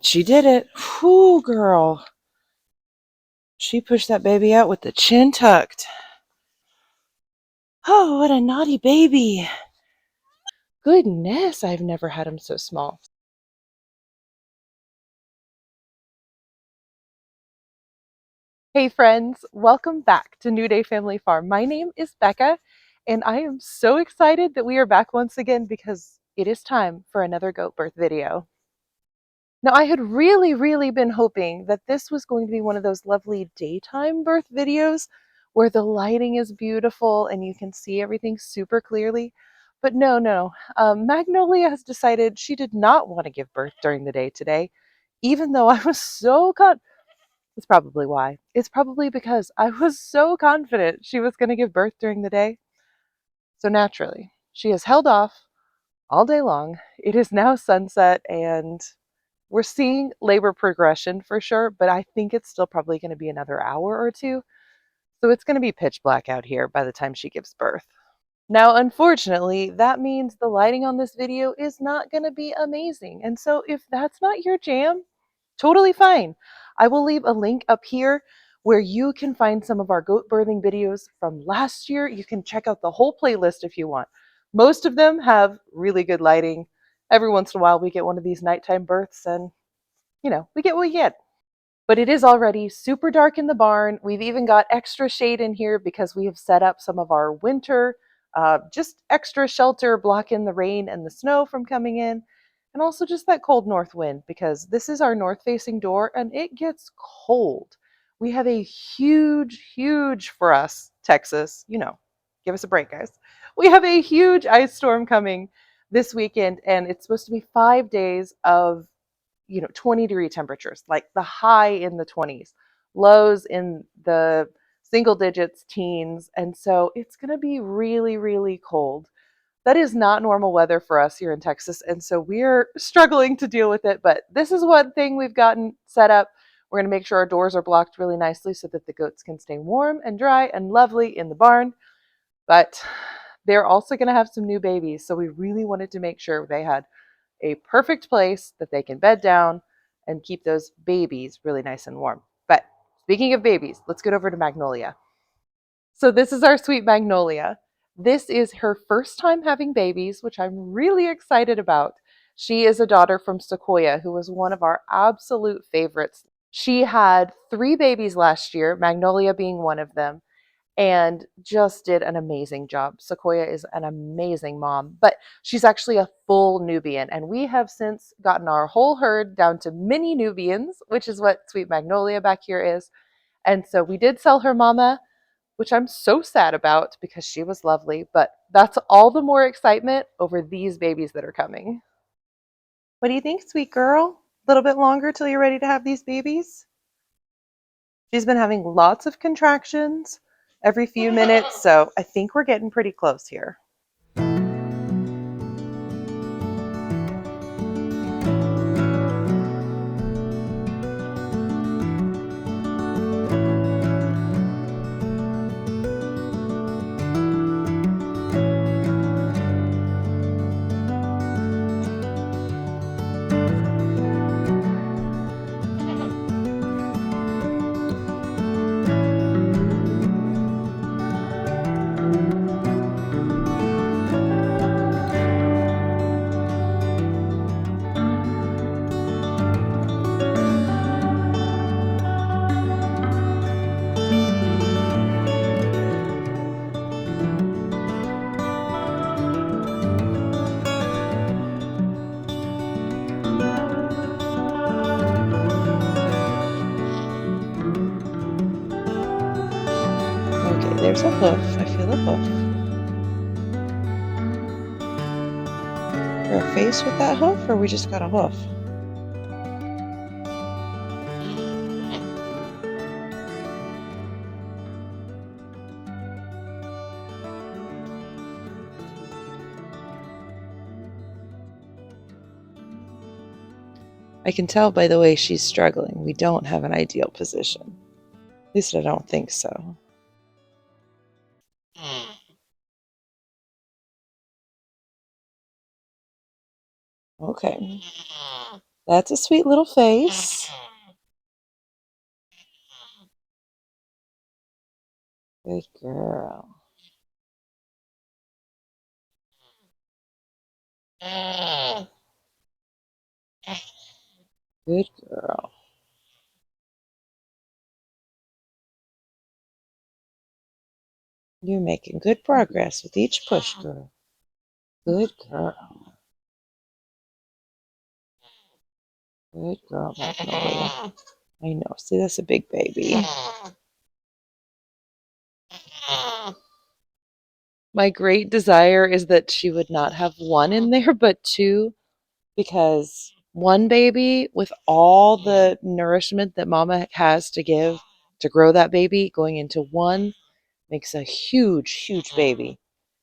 She did it. Whoo, girl. She pushed that baby out with the chin tucked. Oh, what a naughty baby. Goodness, I've never had him so small. Hey friends, welcome back to New Day Family Farm. My name is Becca, and I am so excited that we are back once again because it is time for another goat birth video. Now, I had really been hoping that this was going to be one of those lovely daytime birth videos where the lighting is beautiful and you can see everything super clearly. But no. Magnolia has decided she did not want to give birth during the day today, even though I was so It's probably why. It's probably because I was so confident she was going to give birth during the day. So naturally, she has held off all day long. It is now sunset and we're seeing labor progression for sure, but I think it's still probably going to be another hour or two. So it's going to be pitch black out here by the time she gives birth. Now, unfortunately, that means the lighting on this video is not going to be amazing. And so if that's not your jam, totally fine. I will leave a link up here where you can find some of our goat birthing videos from last year. You can check out the whole playlist if you want. Most of them have really good lighting. Every once in a while, we get one of these nighttime births and we get what we get. But it is already super dark in the barn. We've even got extra shade in here because we have set up some of our winter, just extra shelter, blocking the rain and the snow from coming in. And also just that cold north wind because this is our north facing door and it gets cold. We have a huge for us, Texas, give us a break, guys. We have a huge ice storm coming this weekend and it's supposed to be 5 days of 20-degree temperatures, like the high in the 20s, lows in the single digits, teens. And so it's going to be really cold. That is not normal weather for us here in Texas. And so we're struggling to deal with it. But this is one thing we've gotten set up. We're going to make sure our doors are blocked really nicely so that the goats can stay warm and dry and lovely in the barn. But they're also going to have some new babies. So we really wanted to make sure they had a perfect place that they can bed down and keep those babies really nice and warm. But speaking of babies, let's get over to Magnolia. So this is our sweet Magnolia. This is her first time having babies, which I'm really excited about. She is a daughter from Sequoia, who was one of our absolute favorites. She had 3 babies last year, Magnolia being one of them, and just did an amazing job. Sequoia is an amazing mom, but she's actually a full Nubian. And we have since gotten our whole herd down to mini Nubians, which is what Sweet Magnolia back here is. And so we did sell her mama, which I'm so sad about because she was lovely, but that's all the more excitement over these babies that are coming. What do you think, sweet girl? A little bit longer till you're ready to have these babies? She's been having lots of contractions every few minutes, so I think we're getting pretty close here. Okay, there's a hoof. I feel a hoof. Or a face with that hoof, or we just got a hoof? I can tell by the way she's struggling. We don't have an ideal position. At least I don't think so. Okay. That's a sweet little face. Good girl. Good girl. You're making good progress with each push, girl. Good girl. Good girl, Magnolia. I know. See, that's a big baby. My great desire is that she would not have one in there, but two, because one baby with all the nourishment that mama has to give to grow that baby going into one makes a huge, huge baby.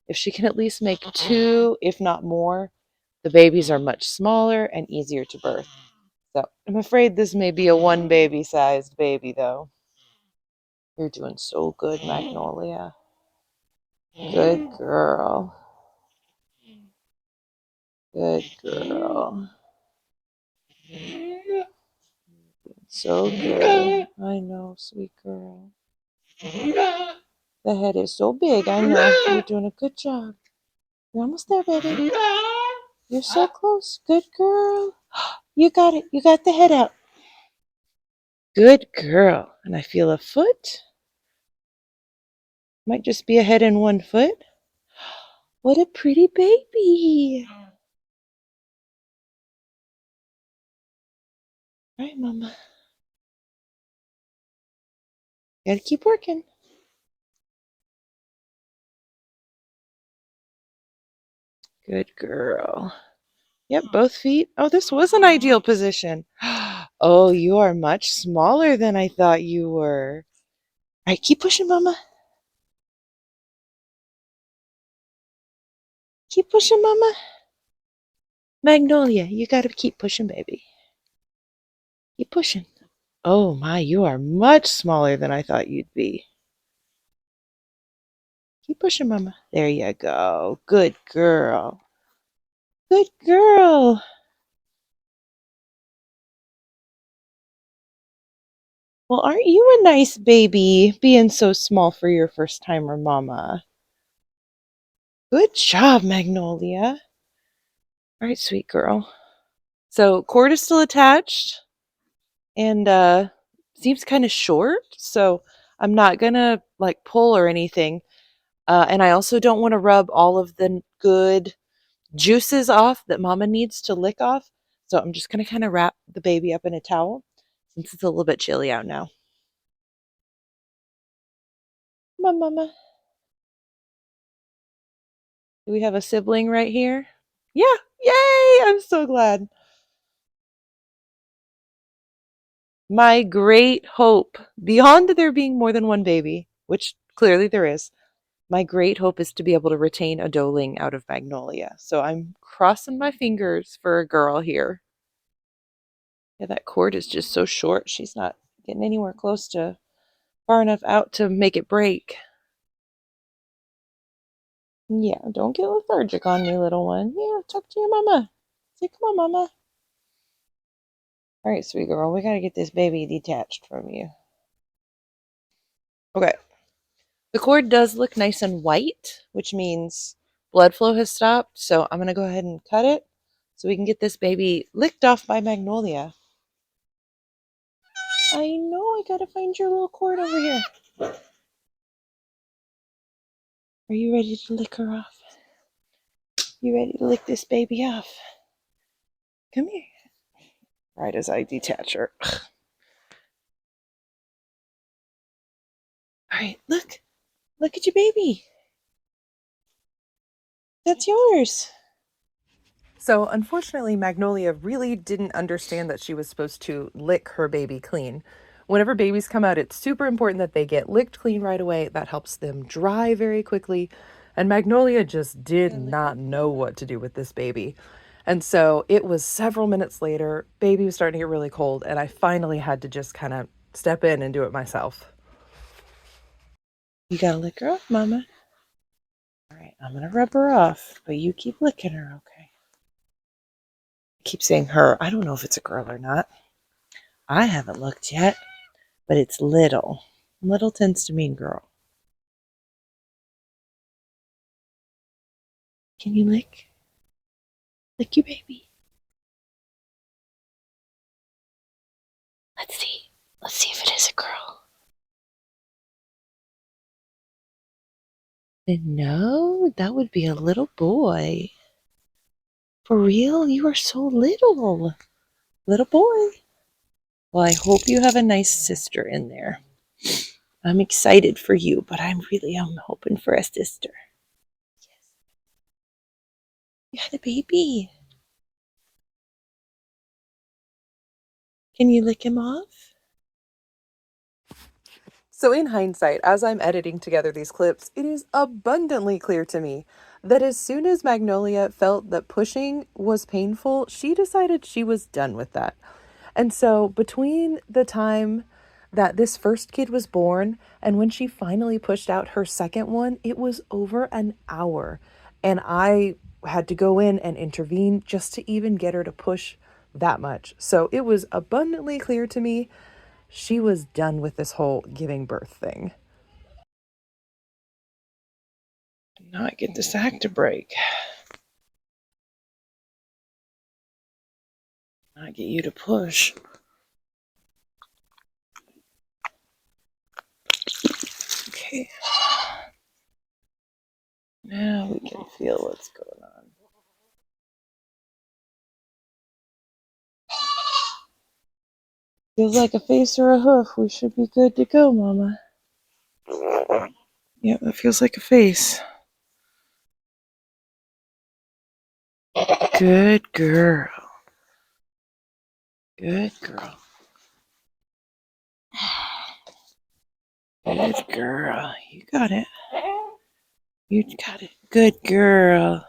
If she can at least make two, if not more, the babies are much smaller and easier to birth. So I'm afraid this may be a one baby sized baby, though. You're doing so good, Magnolia. Good girl. Good girl. So good. I know, sweet girl. The head is so big. I know. You're doing a good job. You're almost there, baby. You're so close. Good girl. You got it. You got the head out. Good girl. And I feel a foot. Might just be a head and one foot. What a pretty baby. All right, Mama. Gotta keep working. Good girl. Yep, both feet. Oh, this was an ideal position. Oh, you are much smaller than I thought you were. All right, keep pushing, Mama. Keep pushing, Mama. Magnolia, you gotta keep pushing, baby. Keep pushing. Oh my, you are much smaller than I thought you'd be. Keep pushing, Mama. There you go. Good girl. Good girl. Well, aren't you a nice baby being so small for your first timer, Mama? Good job, Magnolia. All right, sweet girl. So cord is still attached and seems kind of short, so I'm not gonna like pull or anything. And I also don't want to rub all of the good juices off that mama needs to lick off. So I'm just gonna kind of wrap the baby up in a towel since it's a little bit chilly out now. Come on, mama. Do we have a sibling right here? Yeah, yay! I'm so glad. My great hope, beyond there being more than one baby, which clearly there is, my great hope is to be able to retain a doeling out of Magnolia. So I'm crossing my fingers for a girl here. Yeah, that cord is just so short. She's not getting anywhere close to far enough out to make it break. Yeah, don't get lethargic on me, little one. Yeah, talk to your mama. Say, come on, mama. All right, sweet girl, we gotta get this baby detached from you. Okay. The cord does look nice and white, which means blood flow has stopped. So I'm gonna go ahead and cut it so we can get this baby licked off by Magnolia. I know, I gotta find your little cord over here. Are you ready to lick her off? You ready to lick this baby off? Come here. Right as I detach her. All right, look. Look at your baby. That's yours. So, unfortunately, Magnolia really didn't understand that she was supposed to lick her baby clean. Whenever babies come out, it's super important that they get licked clean right away. That helps them dry very quickly. And Magnolia just did not know what to do with this baby. And so it was several minutes later, baby was starting to get really cold, and I finally had to just kind of step in and do it myself. You gotta lick her off, Mama. All right, I'm gonna rub her off, but you keep licking her, okay? keep saying her. I don't know if it's a girl or not. I haven't looked yet, but it's little. Little tends to mean girl. Can you lick? Lick your baby. Let's see. Let's see if it is a girl. No, that would be a little boy. For real? You are so little. Little boy. Well, I hope you have a nice sister in there. I'm excited for you, but I'm hoping for a sister. Yes. You had a baby. Can you lick him off? So, in hindsight, as I'm editing together these clips, it is abundantly clear to me that as soon as Magnolia felt that pushing was painful, she decided she was done with that. And so, between the time that this first kid was born and when she finally pushed out her second one, it was over an hour. And I had to go in and intervene just to even get her to push that much. So, it was abundantly clear to me she was done with this whole giving birth thing. Not get the sack to break. Not get you to push. Okay. Now we can feel what's going on. Feels like a face or a hoof. We should be good to go, Mama. Yeah, that feels like a face. Good girl. Good girl. Good girl. You got it. You got it. Good girl.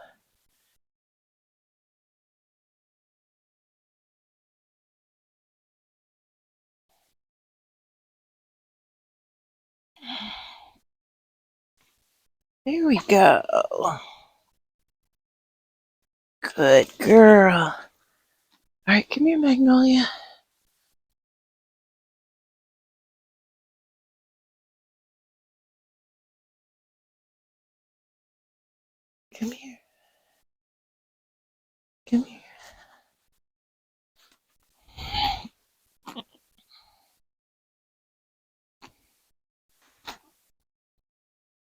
There we go. Good girl. All right, come here, Magnolia. Come here. Come here.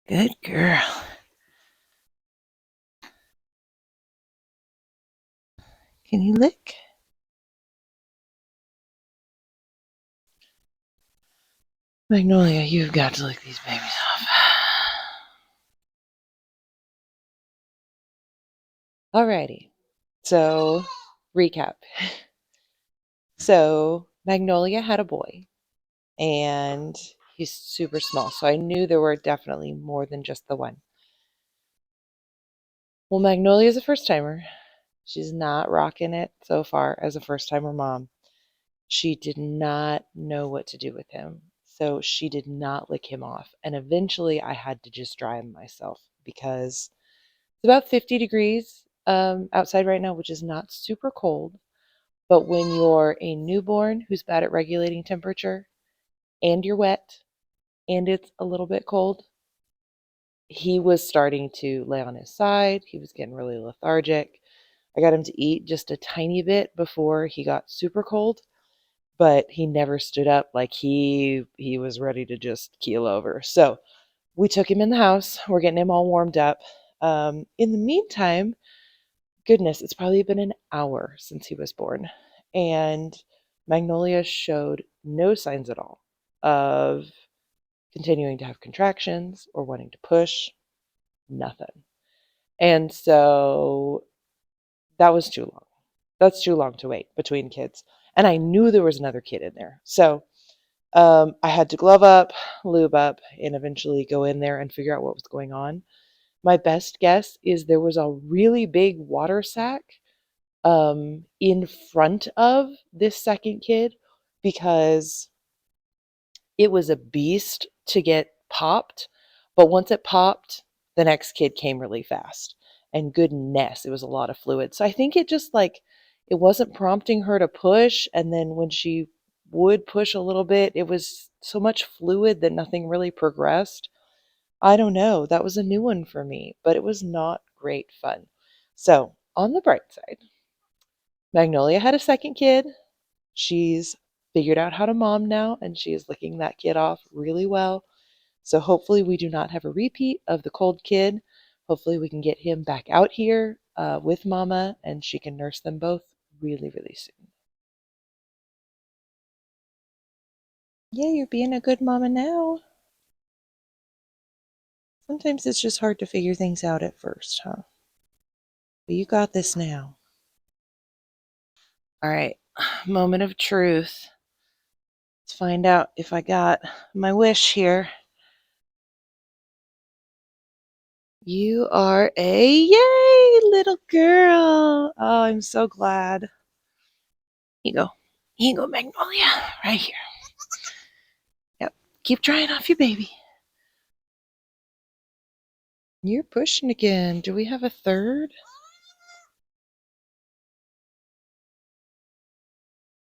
Good girl. Can you lick? Magnolia, you've got to lick these babies off. Alrighty. So, recap. So, Magnolia had a boy, and he's super small. So, I knew there were definitely more than just the one. Well, Magnolia's a first timer. She's not rocking it so far as a first timer mom. She did not know what to do with him. So, she did not lick him off. And eventually, I had to just dry him myself because it's about 50 degrees outside right now, which is not super cold. But when you're a newborn who's bad at regulating temperature and you're wet and it's a little bit cold, he was starting to lay on his side. He was getting really lethargic. I got him to eat just a tiny bit before he got super cold, but he never stood up. Like he was ready to just keel over. So we took him in the house. We're getting him all warmed up. In the meantime, goodness, it's probably been an hour since he was born. And Magnolia showed no signs at all of continuing to have contractions or wanting to push, nothing. And so that was too long. That's too long to wait between kids. And I knew there was another kid in there. So I had to glove up, lube up, and eventually go in there and figure out what was going on. My best guess is there was a really big water sack in front of this second kid because it was a beast to get popped. But once it popped, the next kid came really fast. And goodness, it was a lot of fluid. So I think it just like it wasn't prompting her to push. And then when she would push a little bit, it was so much fluid that nothing really progressed. I don't know. That was a new one for me, but it was not great fun. So, on the bright side, Magnolia had a second kid. She's figured out how to mom now, and she is licking that kid off really well. So hopefully we do not have a repeat of the cold kid. Hopefully we can get him back out here with mama, and she can nurse them both really, really soon. Yeah, you're being a good mama now. Sometimes it's just hard to figure things out at first, huh? But you got this now. All right, moment of truth. Let's find out if I got my wish here. You are a yay little girl. Oh, I'm so glad. Here you go. Here you go, Magnolia. Right here. Yep. Keep drying off your baby. You're pushing again. Do we have a third?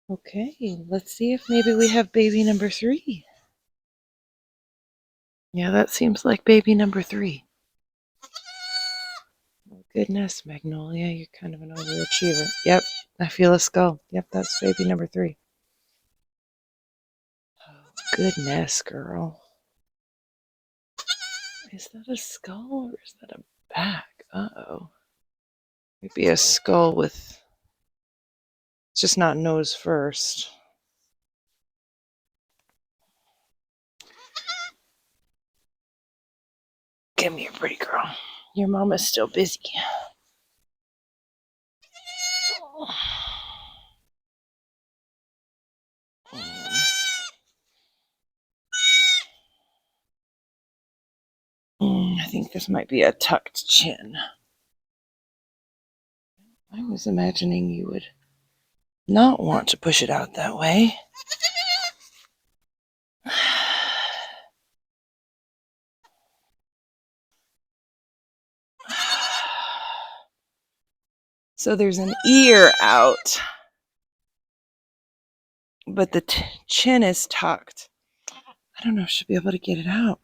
Okay, let's see if maybe we have baby number 3. Yeah, that seems like baby number 3. Oh, goodness, Magnolia, you're kind of an overachiever. Yep, I feel a skull. Yep, that's baby number 3. Oh, goodness, girl. Is that a skull or is that a back? Uh-oh. Maybe a skull with... It's just not nose first. Come here, pretty girl. Your mama's still busy. I think this might be a tucked chin. I was imagining you would not want to push it out that way. So there's an ear out, but the chin is tucked. I don't know if she'll be able to get it out.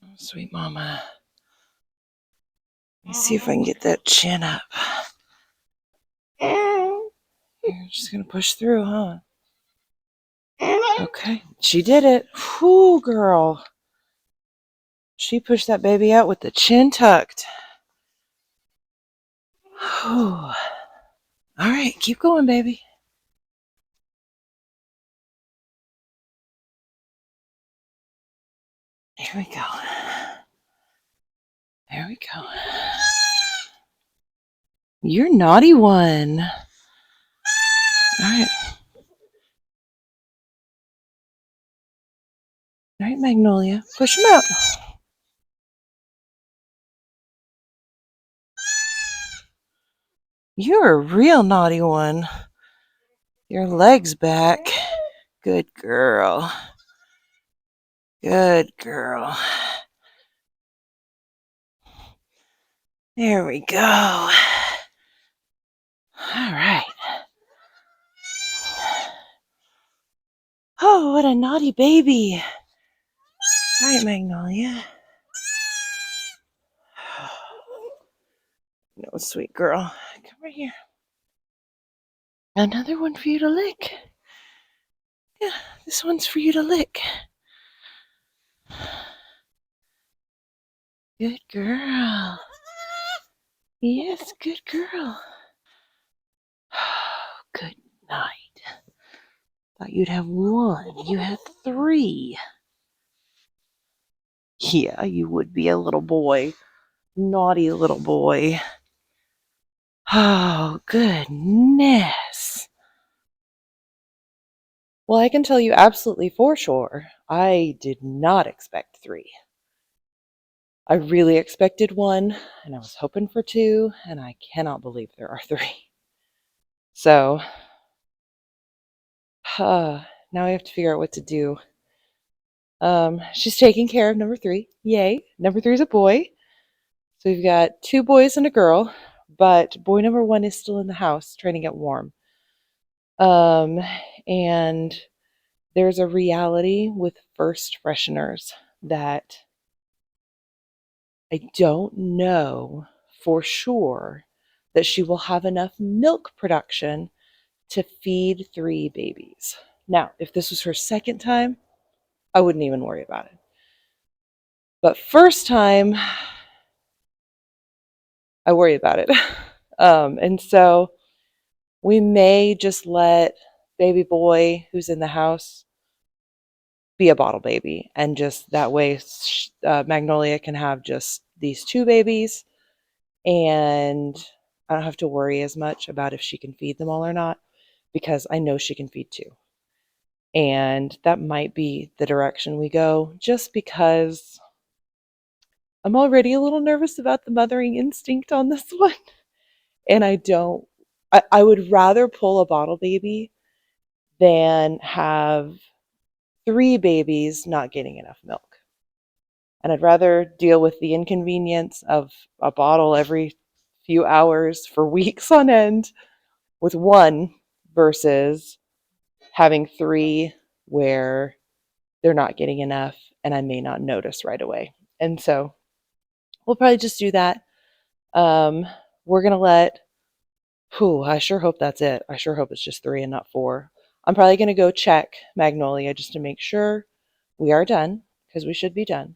Oh, sweet mama. Let me see if I can get that chin up. You're just going to push through, huh? Okay, she did it. Whew, girl. She pushed that baby out with the chin tucked. Whew. All right, keep going, baby. Here we go. There we go. You're naughty one. All right. All right, Magnolia. Push him out. You're a real naughty one. Your leg's back. Good girl. Good girl. There we go. All right. Oh, what a naughty baby. All right, Magnolia. No, sweet girl. Come right here. Another one for you to lick. Yeah, this one's for you to lick. Good girl. Yes, good girl. Good night. Thought you'd have one. You had 3. Yeah, you would be a little boy. Naughty little boy. Oh, goodness. Well, I can tell you absolutely for sure, I did not expect 3. I really expected 1, and I was hoping for 2, and I cannot believe there are 3. So, now we have to figure out what to do. She's taking care of number 3. Yay. Number 3 is a boy. So we've got 2 boys and a girl. but boy number one is still in the house trying to get warm. Um, and there's a reality with first fresheners that I don't know for sure that she will have enough milk production to feed 3 babies. Now, if this was her second time, I wouldn't even worry about it. But first time, I worry about it. And so we may just let baby boy who's in the house be a bottle baby. And just that way, Magnolia can have just these 2 babies. And I don't have to worry as much about if she can feed them all or not, because I know she can feed 2. And that might be the direction we go, just because I'm already a little nervous about the mothering instinct on this one. And I would rather pull a bottle baby than have 3 babies not getting enough milk. And I'd rather deal with the inconvenience of a bottle every few hours for weeks on end with one versus having 3 where they're not getting enough and I may not notice right away. And so we'll probably just do that. Um, we're going to I sure hope that's it. I sure hope it's just 3 and not 4. I'm probably going to go check Magnolia just to make sure we are done, because we should be done.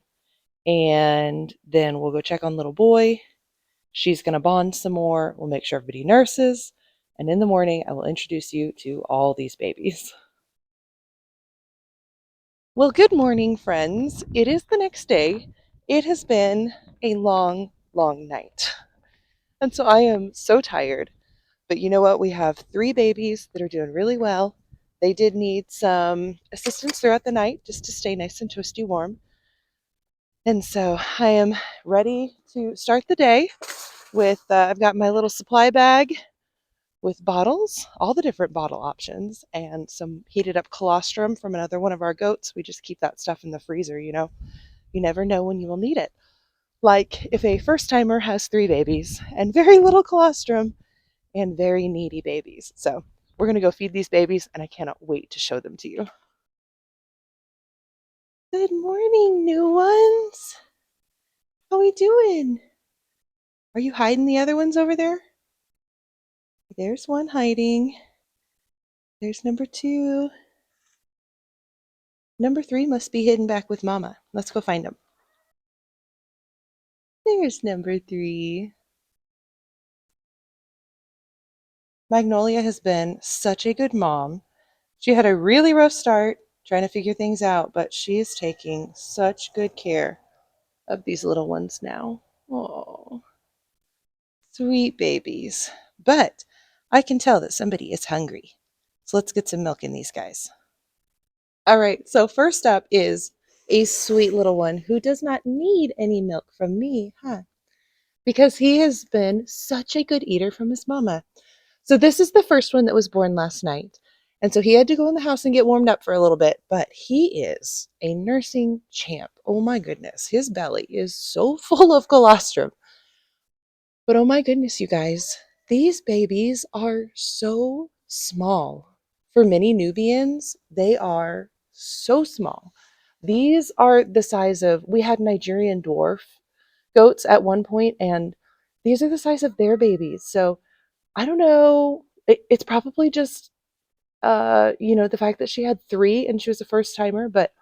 And then we'll go check on little boy. She's going to bond some more. We'll make sure everybody nurses. And in the morning, I will introduce you to all these babies. Well, good morning, friends. It is the next day. It has been a long, long night. And so I am so tired. But you know what? We have 3 babies that are doing really well. They did need some assistance throughout the night just to stay nice and toasty warm. And so I am ready to start the day with, I've got my little supply bag with bottles, all the different bottle options, and some heated up colostrum from another one of our goats. We just keep that stuff in the freezer, you know. You never know when you will need it. Like if a first timer has 3 babies and very little colostrum and very needy babies. So we're going to go feed these babies, and I cannot wait to show them to you. Good morning, new ones. How we doing? Are you hiding the other ones over there? There's one hiding. There's number 2. Number 3 must be hidden back with Mama. Let's go find him. There's number 3. Magnolia has been such a good mom. She had a really rough start trying to figure things out, but she is taking such good care of these little ones now. Oh, sweet babies. But I can tell that somebody is hungry. So let's get some milk in these guys. All right, so first up is a sweet little one who does not need any milk from me, huh? Because he has been such a good eater from his mama. So this is the first one that was born last night. And so he had to go in the house and get warmed up for a little bit, but he is a nursing champ. Oh my goodness. His belly is so full of colostrum. But oh my goodness, you guys, these babies are so small. For many Nubians, they are so small. These are the size of, we had Nigerian dwarf goats at one point, and these are the size of their babies. So I don't know. It's probably just, the fact that she had 3 and she was a first timer, but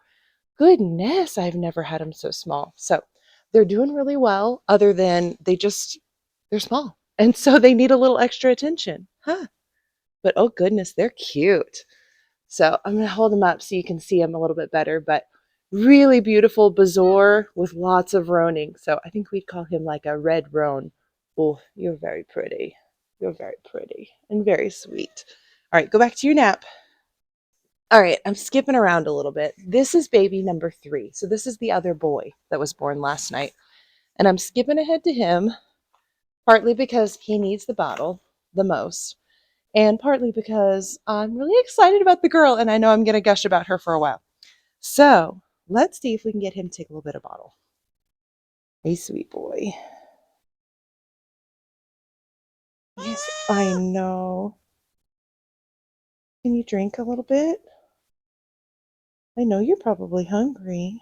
goodness, I've never had them so small. So they're doing really well, other than they're small. And so they need a little extra attention. Huh. But oh goodness, they're cute. So I'm going to hold them up so you can see them a little bit better. But really beautiful Bazour with lots of roaning. So I think we'd call him like a red roan. Oh, you're very pretty. You're very pretty and very sweet. All right, go back to your nap. All right, I'm skipping around a little bit. This is baby number 3. So this is the other boy that was born last night. And I'm skipping ahead to him, partly because he needs the bottle the most, and partly because I'm really excited about the girl and I know I'm going to gush about her for a while. So let's see if we can get him to take a little bit of bottle. Hey, sweet boy. Yes, I know. Can you drink a little bit? I know you're probably hungry.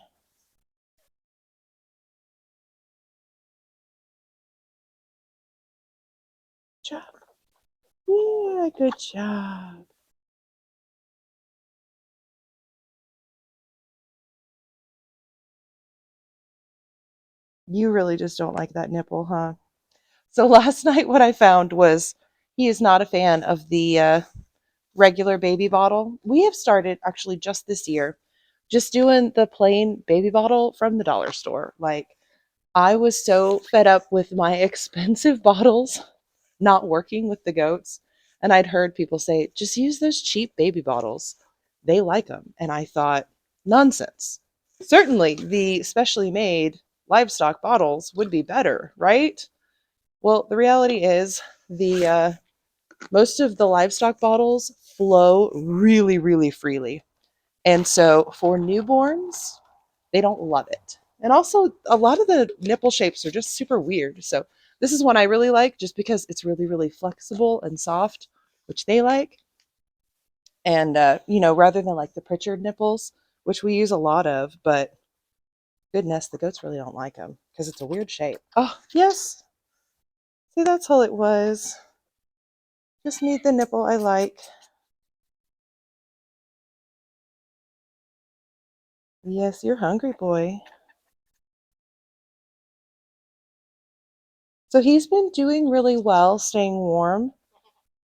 Good job. Yeah, good job. You really just don't like that nipple, huh? So last night, what I found was he is not a fan of the regular baby bottle. We have started actually just this year, just doing the plain baby bottle from the dollar store. Like, I was so fed up with my expensive bottles not working with the goats. And I'd heard people say, just use those cheap baby bottles. They like them. And I thought, nonsense. Certainly, the specially made livestock bottles would be better, right? Well, the reality is the most of the livestock bottles flow really, really freely. And so for newborns, they don't love it. And also, a lot of the nipple shapes are just super weird. So this is one I really like just because it's really, really flexible and soft, which they like. And, rather than like the Pritchard nipples, which we use a lot of, but goodness, the goats really don't like them because it's a weird shape. Oh, yes. See, that's all it was. Just need the nipple I like. Yes, you're hungry, boy. So he's been doing really well staying warm,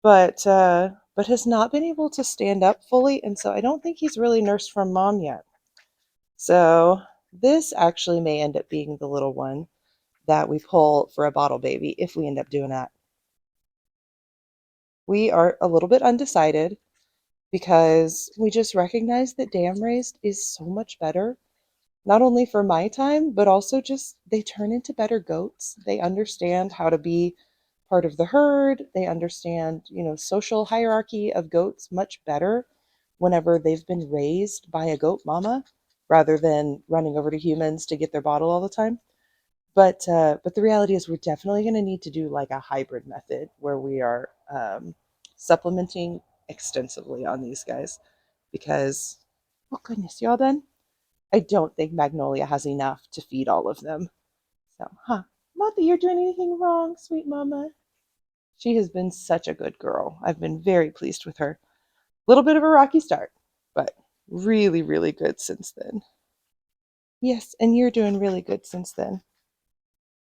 but has not been able to stand up fully, and so I don't think he's really nursed from mom yet. So this actually may end up being the little one that we pull for a bottle baby if we end up doing that. We are a little bit undecided because we just recognize that dam raised is so much better, not only for my time, but also just they turn into better goats. They understand how to be part of the herd. They understand, social hierarchy of goats much better whenever they've been raised by a goat mama rather than running over to humans to get their bottle all the time. But the reality is we're definitely going to need to do like a hybrid method where we are supplementing extensively on these guys because, oh goodness, y'all done? I don't think Magnolia has enough to feed all of them. So, not that you're doing anything wrong, sweet mama. She has been such a good girl. I've been very pleased with her. A little bit of a rocky start, but really, really good since then. Yes, and you're doing really good since then.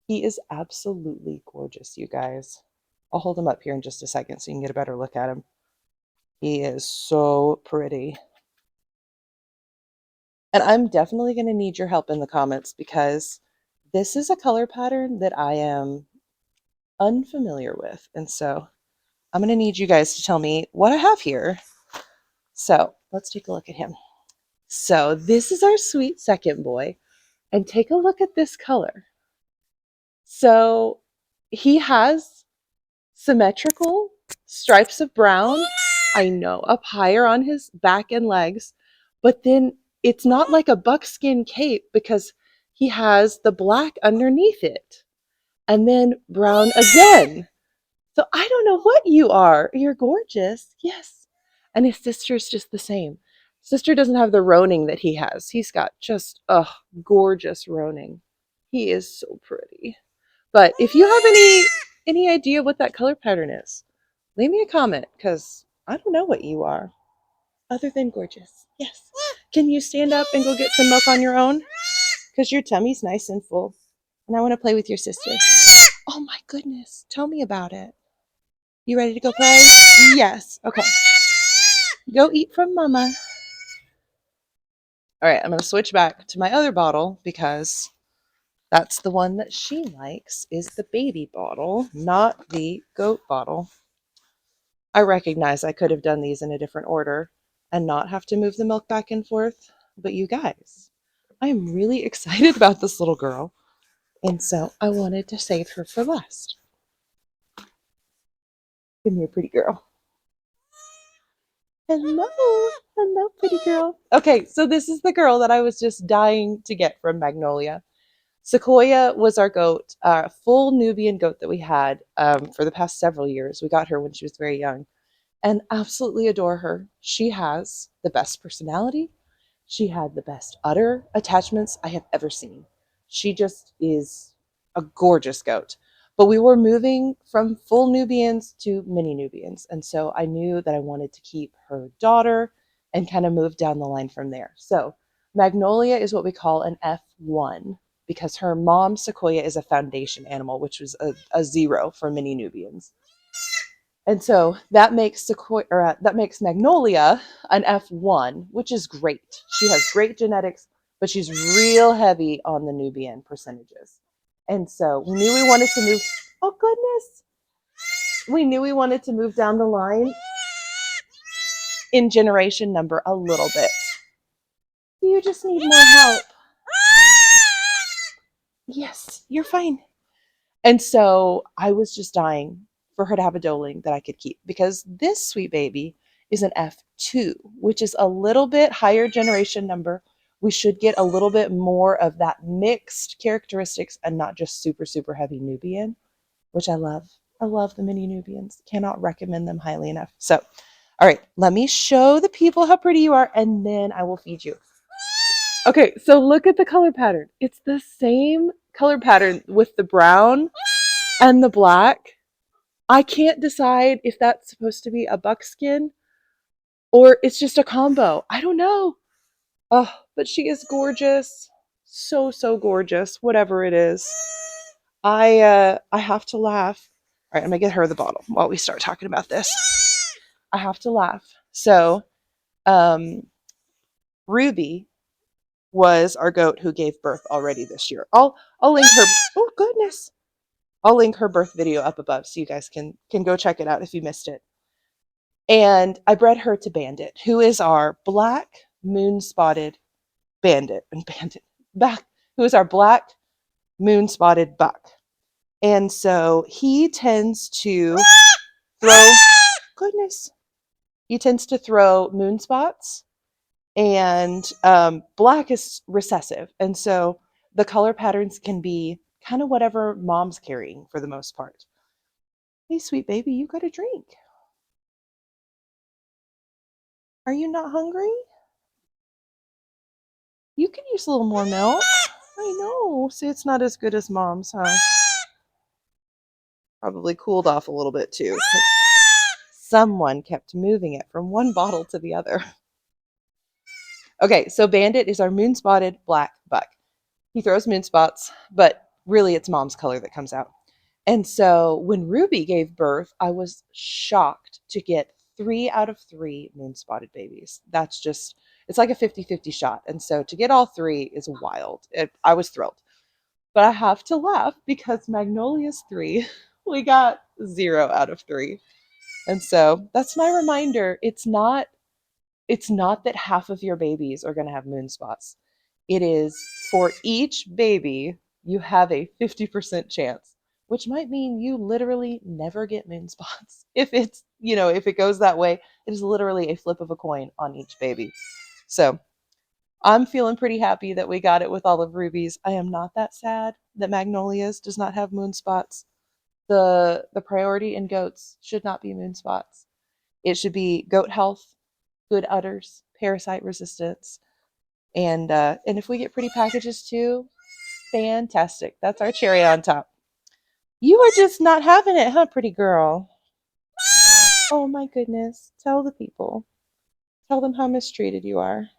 He is absolutely gorgeous, you guys. I'll hold him up here in just a second so you can get a better look at him. He is so pretty. And I'm definitely going to need your help in the comments because this is a color pattern that I am unfamiliar with. And so I'm going to need you guys to tell me what I have here. So let's take a look at him. So this is our sweet second boy. And take a look at this color. So he has symmetrical stripes of brown, I know, up higher on his back and legs, but then it's not like a buckskin cape because he has the black underneath it and then brown again. So I don't know what you are. You're gorgeous. Yes. And his sister's just the same. Sister doesn't have the roning that he has. He's got just gorgeous roning. He is so pretty. But if you have any idea what that color pattern is, leave me a comment because I don't know what you are other than gorgeous. Yes. Can you stand up and go get some milk on your own? Because your tummy's nice and full. And I want to play with your sister. Oh my goodness. Tell me about it. You ready to go play? Yes. Okay. Go eat from mama. All right. I'm going to switch back to my other bottle because that's the one that she likes is the baby bottle, not the goat bottle. I recognize I could have done these in a different order and not have to move the milk back and forth, but you guys, I am really excited about this little girl, and so I wanted to save her for last. Come here, pretty girl. Hello, pretty girl. Okay, so this is the girl that I was just dying to get from Magnolia. Sequoia was our goat, full Nubian goat that we had for the past several years. We got her when she was very young and absolutely adore her. She has the best personality. She had the best udder attachments I have ever seen. She just is a gorgeous goat. But we were moving from full Nubians to mini Nubians. And so I knew that I wanted to keep her daughter and kind of move down the line from there. So Magnolia is what we call an F1 because her mom, Sequoia, is a foundation animal, which was a zero for mini Nubians. And so that makes that makes Magnolia an F1, which is great. She has great genetics, but she's real heavy on the Nubian percentages. And so we knew we wanted to move. Oh goodness, we knew we wanted to move down the line in generation number a little bit. You just need more help. Yes, you're fine. And so I was just dying for her to have a doeling that I could keep because this sweet baby is an F2, which is a little bit higher generation number. We should get a little bit more of that mixed characteristics and not just super, super heavy Nubian, which I love. I love the mini Nubians. Cannot recommend them highly enough. So, all right, let me show the people how pretty you are and then I will feed you. Okay, so look at the color pattern. It's the same color pattern with the brown and the black. I can't decide if that's supposed to be a buckskin or it's just a combo. I don't know. Oh, but she is gorgeous. So, so gorgeous, whatever it is. I have to laugh. All right, I'm gonna get her the bottle while we start talking about this. I have to laugh. So, um, Ruby was our goat who gave birth already this year. I'll link her. Oh goodness, I'll link her birth video up above so you guys can go check it out if you missed it. And I bred her to Bandit, who is our black moon spotted bandit and bandit back, who is our black moon spotted buck. And so he tends to throw goodness. He tends to throw moon spots, and black is recessive, and so the color patterns can be kind of whatever mom's carrying for the most part. Hey, sweet baby, you got a drink. Are you not hungry? You could use a little more milk. I know. See, it's not as good as mom's, huh? Probably cooled off a little bit too. 'Cause someone kept moving it from one bottle to the other. Okay, so Bandit is our moon spotted black buck. He throws moon spots, but really it's mom's color that comes out. And so when Ruby gave birth, I was shocked to get 3 out of 3 moon spotted babies. That's just, it's like a 50-50 shot. And so to get all 3 is wild. I was thrilled. But I have to laugh because Magnolia's 3, we got 0 out of 3. And so that's my reminder. It's not that half of your babies are going to have moon spots. It is for each baby, you have a 50% chance, which might mean you literally never get moon spots. If it goes that way, it is literally a flip of a coin on each baby. So I'm feeling pretty happy that we got it with all of Ruby's. I am not that sad that Magnolia's does not have moon spots. The priority in goats should not be moon spots. It should be goat health, good udders, parasite resistance, and if we get pretty packages too, fantastic. That's our cherry on top. You are just not having it, huh, pretty girl? Oh my goodness. Tell the people. Tell them how mistreated you are.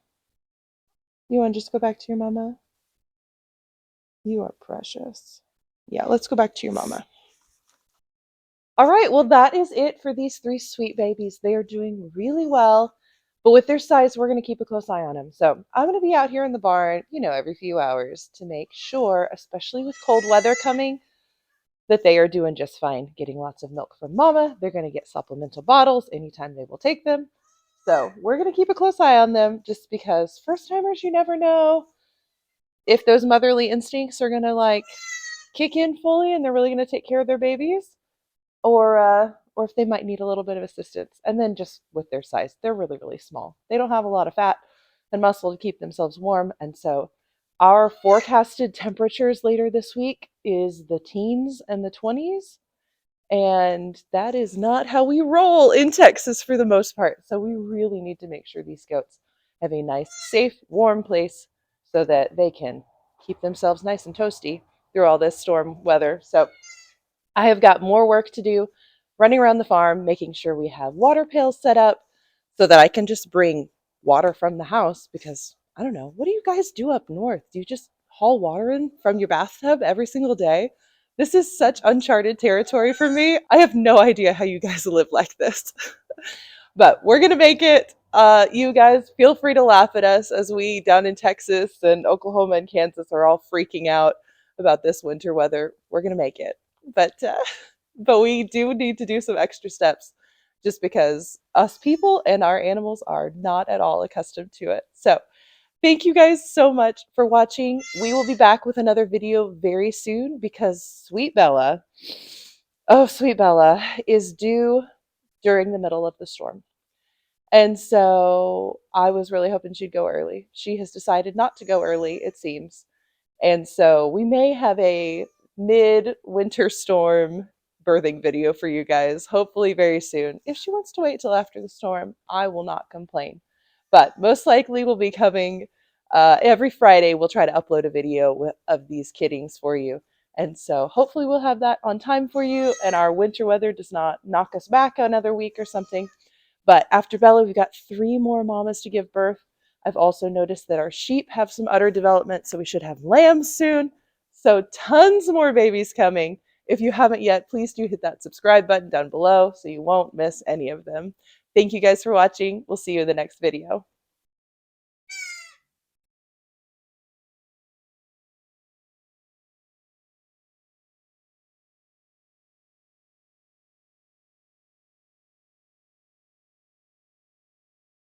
You want to just go back to your mama? You are precious. Yeah, let's go back to your mama. All right, well, that is it for these 3 sweet babies. They are doing really well. But with their size, we're going to keep a close eye on them. So I'm going to be out here in the barn, every few hours to make sure, especially with cold weather coming, that they are doing just fine, getting lots of milk from mama. They're going to get supplemental bottles anytime they will take them. So we're going to keep a close eye on them just because first timers, you never know if those motherly instincts are going to kick in fully and they're really going to take care of their babies, or if they might need a little bit of assistance. And then just with their size, they're really, really small. They don't have a lot of fat and muscle to keep themselves warm. And so Our forecasted temperatures later this week is the teens and the 20s. And that is not how we roll in Texas for the most part. So we really need to make sure these goats have a nice, safe, warm place so that they can keep themselves nice and toasty through all this storm weather. So I have got more work to do running around the farm, making sure we have water pails set up so that I can just bring water from the house because I don't know, what do you guys do up north? Do you just haul water in from your bathtub every single day? This is such uncharted territory for me. I have no idea how you guys live like this. But we're going to make it. You guys feel free to laugh at us as we down in Texas and Oklahoma and Kansas are all freaking out about this winter weather. We're going to make it. But we do need to do some extra steps just because us people and our animals are not at all accustomed to it. So thank you guys so much for watching. We will be back with another video very soon because Sweet Bella, oh, Sweet Bella, is due during the middle of the storm. And so I was really hoping she'd go early. She has decided not to go early, it seems. And so we may have a mid-winter storm birthing video for you guys, hopefully very soon. If she wants to wait till after the storm, I will not complain. But most likely we'll be coming every Friday. We'll try to upload a video of these kiddings for you. And so hopefully we'll have that on time for you and our winter weather does not knock us back another week or something. But after Bella, we've got 3 more mamas to give birth. I've also noticed that our sheep have some udder development, so we should have lambs soon. So tons more babies coming. If you haven't yet, please do hit that subscribe button down below so you won't miss any of them. Thank you guys for watching. We'll see you in the next video.